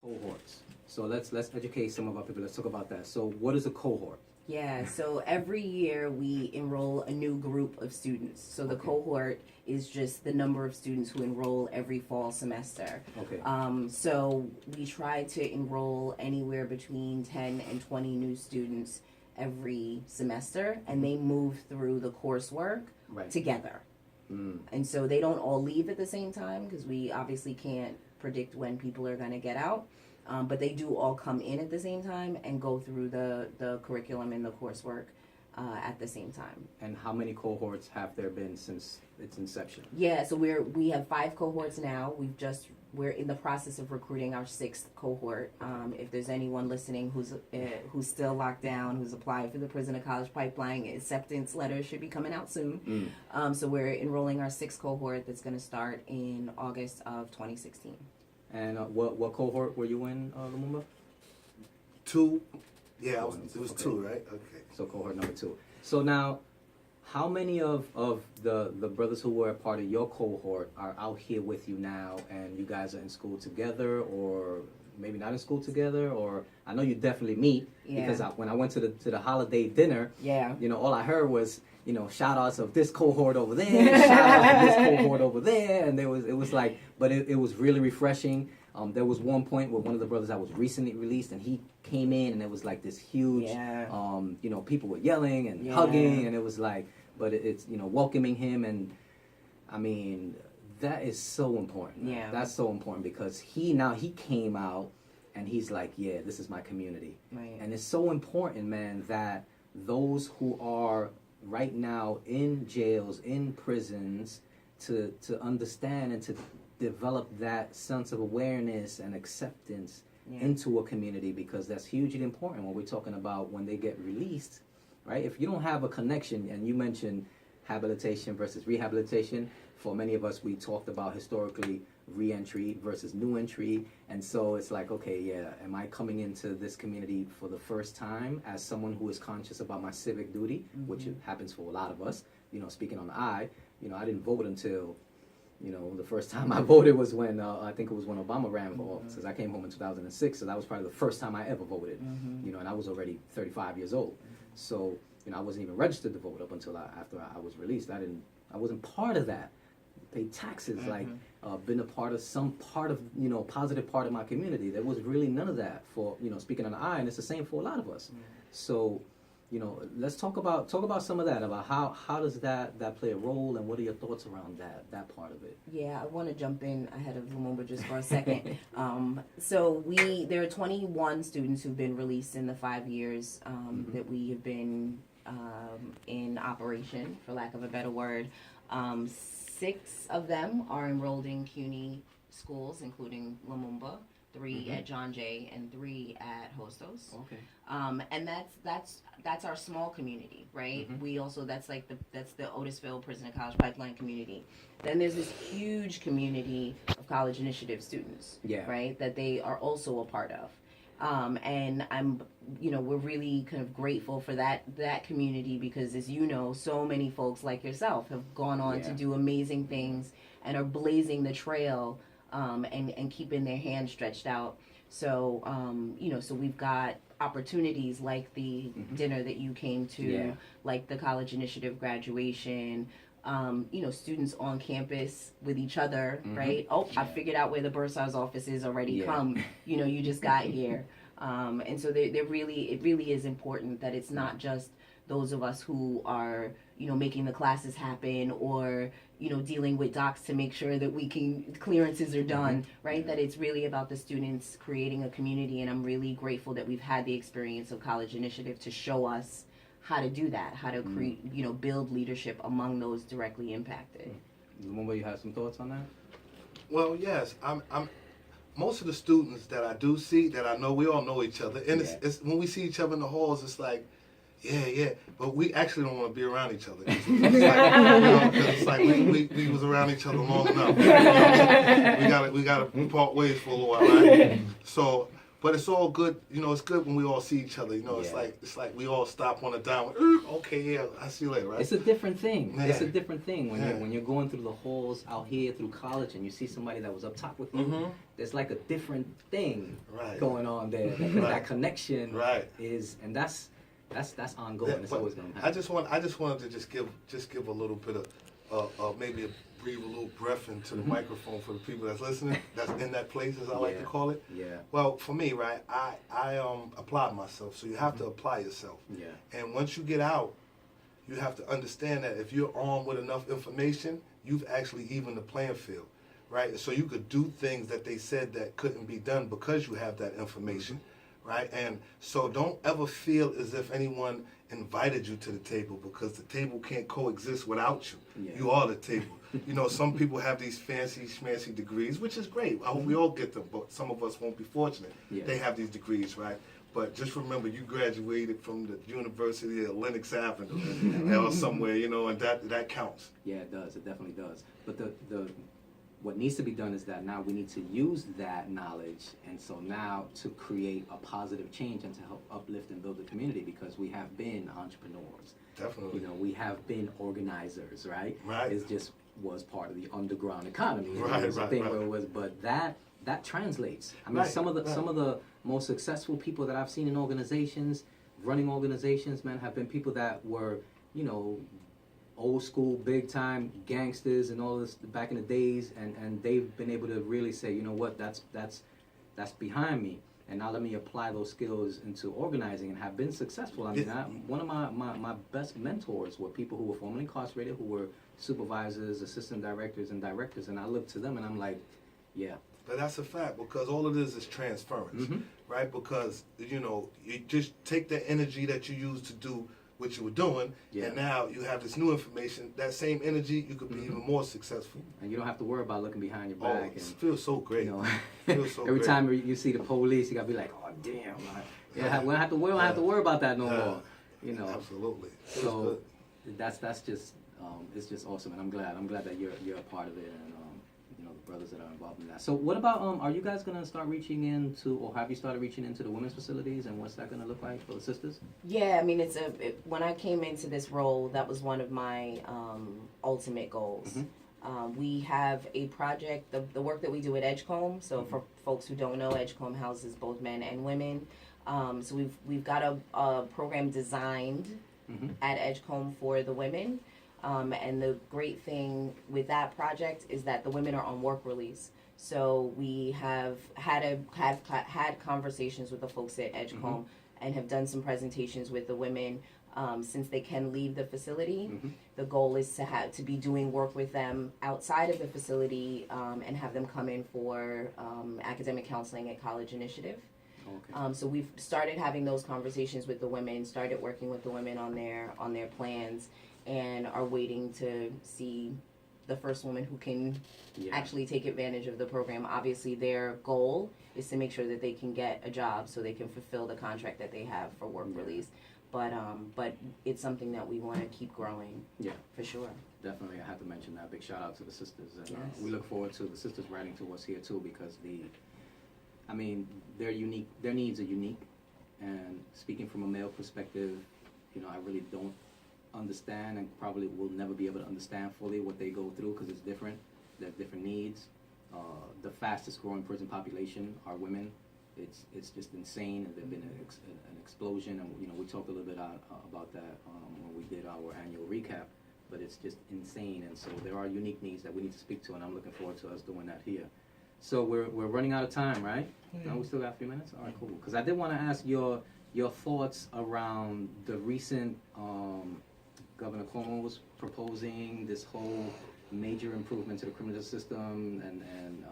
Cohorts. So let's educate some of our people. Let's talk about that. So what is a cohort? Yeah, so every year we enroll a new group of students. So the cohort is just the number of students who enroll every fall semester. Okay. So we try to enroll anywhere between 10 and 20 new students every semester, and they move through the coursework together. And so they don't all leave at the same time because we obviously can't predict when people are going to get out. But they do all come in at the same time and go through the curriculum and the coursework at the same time. And how many cohorts have there been since its inception? Yeah, so we have 5 cohorts now. We're in the process of recruiting our 6th cohort. If there's anyone listening who's still locked down, who's applied for the Prison2College Pipeline, acceptance letters should be coming out soon. So we're enrolling our 6th cohort that's going to start in August of 2016. And what cohort were you in, Lumumba? 2. Yeah, it was 2, right? Okay. So cohort number 2. So now, how many of the brothers who were a part of your cohort are out here with you now, and you guys are in school together, or maybe not in school together? Or I know you definitely meet because when I went to the holiday dinner, all I heard was shout outs of this cohort over there, shout outs of this cohort over there, and it was like, but it was really refreshing. There was one point where one of the brothers that was recently released, and he came in, and it was like this huge, people were yelling and hugging, and it was like, but it's welcoming him, and I mean, that is so important. Yeah, that's so important because he came out, and he's like, yeah, this is my community, and it's so important, man, that those who are right now in jails, in prisons, to understand and to develop that sense of awareness and acceptance into a community, because that's hugely important when we're talking about when they get released, right? If you don't have a connection, and you mentioned habilitation versus rehabilitation, for many of us, we talked about historically re-entry versus new entry, and so it's like, okay, am I coming into this community for the first time as someone who is conscious about my civic duty, which happens for a lot of us, speaking on the I didn't vote until the first time I voted was when, I think it was when Obama ran for office, because I came home in 2006, so that was probably the first time I ever voted, and I was already 35 years old. So, I wasn't even registered to vote up until after I was released. I wasn't part of that. Paid taxes, been a part of some part of, positive part of my community. There was really none of that for, speaking on the I, and it's the same for a lot of us. So, let's talk about some of that, about how does that play a role, and what are your thoughts around that part of it? Yeah, I want to jump in ahead of Lumumba just for a second. So there are 21 students who've been released in the 5 years that we have been in operation, for lack of a better word. 6 of them are enrolled in CUNY schools, including Lumumba, 3 at John Jay, and 3 at Hostos. Okay. And that's our small community, right? We also that's the Otisville Prison2College Pipeline community. Then there's this huge community of college initiative students, right? That they are also a part of. And we're really kind of grateful for that community, because, as you know, so many folks like yourself have gone on to do amazing things and are blazing the trail, and keeping their hands stretched out. So, so we've got opportunities like the dinner that you came to, like the college initiative graduation, students on campus with each other, right? Oh, I figured out where the bursar's office is already. Come, you just got here. And so it really is important that it's not just those of us who are, making the classes happen, or, dealing with docs to make sure that clearances are done, right? That it's really about the students creating a community. And I'm really grateful that we've had the experience of College Initiative to show us how to do that, how to create, build leadership among those directly impacted. Lumumba, you have some thoughts on that? Well, yes, I'm most of the students that I do see, that I know, we all know each other, and it's when we see each other in the halls, it's like, but we actually don't want to be around each other. It's like we was around each other long enough. We gotta part ways for a little while, right? So, But it's all good. You know, it's good when we all see each other. You know, Yeah. it's like we all stop on a dime. Okay, yeah, I see you later, right? It's a different thing. Yeah. It's a different thing when Yeah. you're going through the halls out here through college and you see somebody that was up top with you. Mhm. There's like a different thing Right. going on there. That, Right. that connection Right. is, and that's ongoing. Yeah, It's but always going to I happen. just wanted to just give a little bit of maybe breathe a little breath into the Mhm. microphone for the people that's listening, that's in that place, as I like to Yeah. call it. Yeah. Well, for me, right, I applied myself, so you have to apply yourself. Yeah. And once you get out, you have to understand that if you're armed with enough information, you've actually evened the playing field, right? So you could do things that they said that couldn't be done because you have that information, right? And so don't ever feel as if anyone invited you to the table, because the table can't coexist without you. Yeah. You are the table. You know, some people have these fancy schmancy degrees, which is great. I hope we all get them, but some of us won't be fortunate. Yeah. They have these degrees, right? But just remember, you graduated from the University of Lenox Avenue or somewhere, you know, and that counts. Yeah, it does. It definitely does. But the what needs to be done is that now we need to use that knowledge, and so now to create a positive change and to help uplift and build the community, because we have been entrepreneurs. Definitely. You know, we have been organizers, right? Right. It just was part of the underground economy. Right, It was a right, thing right. where it was, but that translates. I mean, Right, some of right. the most successful people that I've seen in organizations, running organizations, man, have been people that were, you know, old school, big time gangsters and all this back in the days, and they've been able to really say, you know what, that's behind me, and now let me apply those skills into organizing, and have been successful. I mean, one of my best mentors were people who were formerly incarcerated, who were supervisors, assistant directors, and directors, and I look to them and I'm like, yeah. But that's a fact, because all it is transference, Mhm. right? Because, you know, you just take the energy that you used to do what you were doing, Yeah. and now you have this new information. That same energy, you could be even more successful. And you don't have to worry about looking behind your Oh, back. it And feels so great. you know, Feels so every great. time you see the police, you gotta be like, oh damn, we don't have to worry about that no more. You know, Absolutely. Feels so good. that's just it's just awesome, and I'm glad that you're a part of it, and you know, the brothers that are involved in that. So what about are you guys gonna start reaching into, or have you started reaching into the women's facilities, and what's that gonna look like for the sisters? Yeah, I mean, when I came into this role, that was one of my ultimate goals. Mhm. We have a project, the work that we do at Edgecombe. So for folks who don't know, Edgecombe houses both men and women. So we've got a program designed Mhm. at Edgecombe for the women. And the great thing with that project is that the women are on work release. So we have had conversations with the folks at Edgecombe and have done some presentations with the women. Since they can leave the facility, Mhm. the goal is to be doing work with them outside of the facility, and have them come in for academic counseling at College Initiative. Okay. So we've started having those conversations with the women, started working with the women on their plans, and are waiting to see the first woman who can Yeah. actually take advantage of the program. Obviously, their goal is to make sure that they can get a job so they can fulfill the contract that they have for work Yeah. release. But it's something that we want to keep growing. Yeah. For sure. Definitely, I have to mention that. Big shout out to the sisters, and Yes. we look forward to the sisters writing to us here too, because they're unique. Their needs are unique, and speaking from a male perspective, you know, I really don't understand, and probably will never be able to understand fully what they go through, because it's different. They have different needs. The fastest growing prison population are women. It's just insane, and there's been an explosion, and you know, we talked a little bit about that when we did our annual recap. But it's just insane, and so there are unique needs that we need to speak to, and I'm looking forward to us doing that here. So we're running out of time, right? No, we still got 3 minutes. All right, cool. Because I did want to ask your thoughts around the recent Governor Cuomo's proposing this whole major improvement to the criminal justice system, and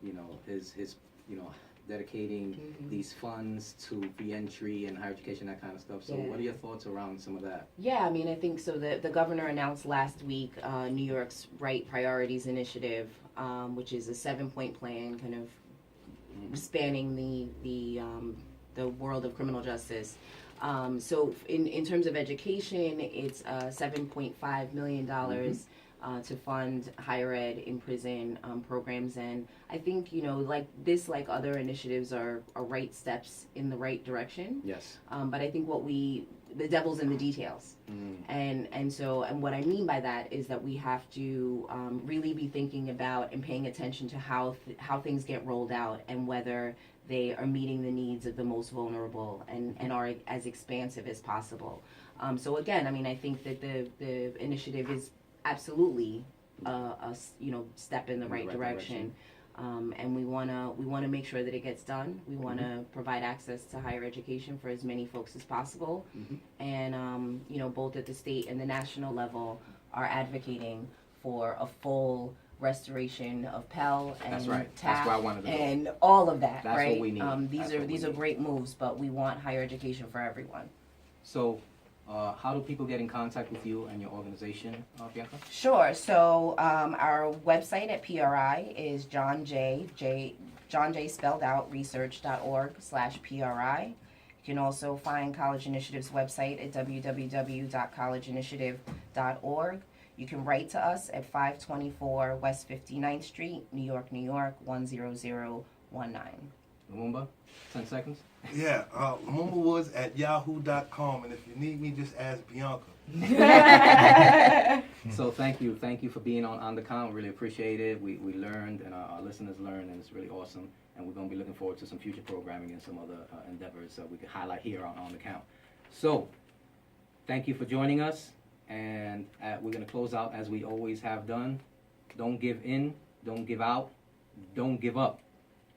you know, his you know, dedicating these funds to reentry and higher education, that kind of stuff. So Yeah. what are your thoughts around some of that? Yeah, I mean, I think so. The governor announced last week New York's Right Priorities Initiative, which is a 7-point plan, kind of spanning the world of criminal justice. So in terms of education, it's $7.5 million to fund higher ed in prison programs. And I think, like other initiatives are right steps in the right direction. Yes. But I think the devil's in the details. And what I mean by that is that we have to really be thinking about and paying attention to how things get rolled out and whether they are meeting the needs of the most vulnerable and are as expansive as possible. So again, I think that the initiative is absolutely a step in the right direction. And we wanna make sure that it gets done. We wanna provide access to higher education for as many folks as possible. And both at the state and the national level are advocating for a full restoration of Pell and That's right. TAP That's where I wanted to go. and all of that. That's right? what we need. These are great moves, but we want higher education for everyone. So, how do people get in contact with you and your organization, Bianca? Sure. So our website at PRI is John J spelled out research.org/PRI. You can also find College Initiative's website at www.collegeinitiative.org. You can write to us at 524 West 59th Street, New York, 10019. Lumumba, 10 seconds. Yeah, LumumbaWoods@yahoo.com, and if you need me, just ask Bianca. So thank you for being on the count. Really appreciate it. We learned, and our listeners learned, and it's really awesome. And we're going to be looking forward to some future programming and some other endeavors we can highlight here on the count. So thank you for joining us, and we're going to close out as we always have done. Don't give in, don't give out, don't give up.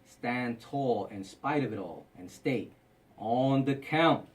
Stand tall in spite of it all, and stay on the count.